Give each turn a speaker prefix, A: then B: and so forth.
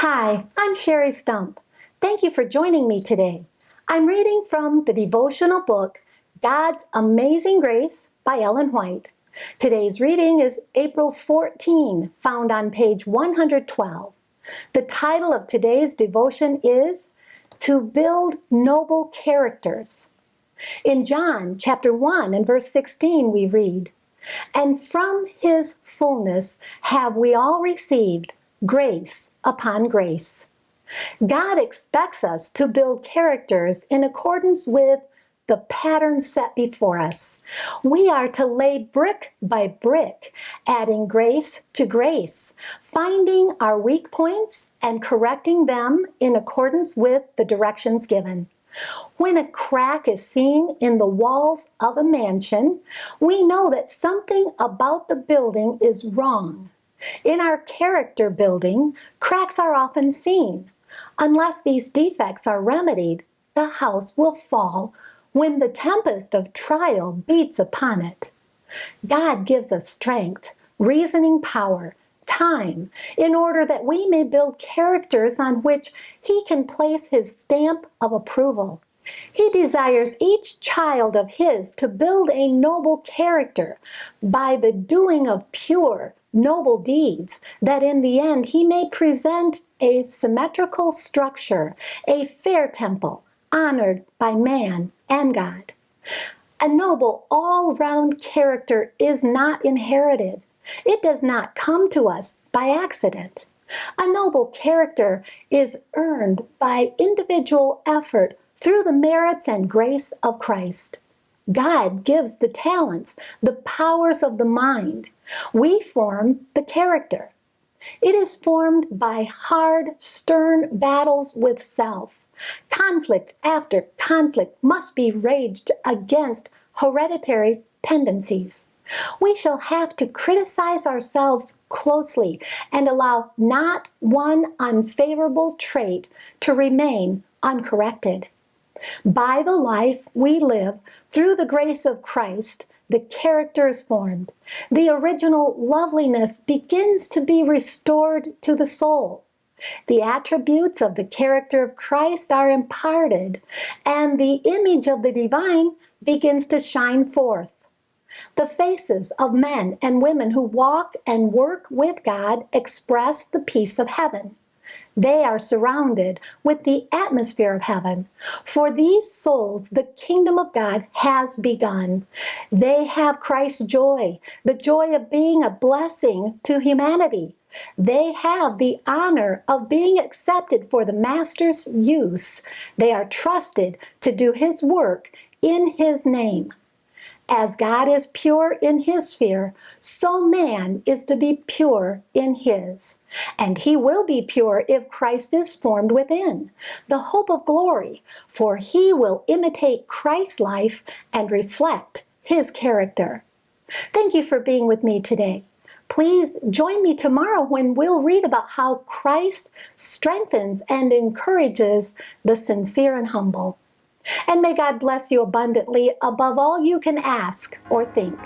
A: Hi, I'm Sherry Stump. Thank you for joining me today. I'm reading from the devotional book, God's Amazing Grace by Ellen White. Today's reading is April 14, found on page 112. The title of today's devotion is To Build Noble Characters. In John chapter 1 and verse 16 we read, "And from his fullness have we all received grace upon grace." God expects us to build characters in accordance with the pattern set before us. We are to lay brick by brick, adding grace to grace, finding our weak points and correcting them in accordance with the directions given. When a crack is seen in the walls of a mansion, we know that something about the building is wrong. In our character building, cracks are often seen. Unless these defects are remedied, the house will fall when the tempest of trial beats upon it. God gives us strength, reasoning power, time, in order that we may build characters on which He can place His stamp of approval. He desires each child of His to build a noble character by the doing of pure, noble deeds, that in the end He may present a symmetrical structure, a fair temple, honored by man and God. A noble, all-round character is not inherited. It does not come to us by accident. A noble character is earned by individual effort through the merits and grace of Christ. God gives the talents, the powers of the mind. We form the character. It is formed by hard, stern battles with self. Conflict after conflict must be waged against hereditary tendencies. We shall have to criticize ourselves closely and allow not one unfavorable trait to remain uncorrected. By the life we live through the grace of Christ, the character is formed. The original loveliness begins to be restored to the soul. The attributes of the character of Christ are imparted, and the image of the divine begins to shine forth. The faces of men and women who walk and work with God express the peace of heaven. They are surrounded with the atmosphere of heaven. For these souls, the kingdom of God has begun. They have Christ's joy, the joy of being a blessing to humanity. They have the honor of being accepted for the Master's use. They are trusted to do His work in His name. As God is pure in His sphere, so man is to be pure in his. And he will be pure if Christ is formed within, the hope of glory, for he will imitate Christ's life and reflect His character. Thank you for being with me today. Please join me tomorrow when we'll read about how Christ strengthens and encourages the sincere and humble. And may God bless you abundantly above all you can ask or think.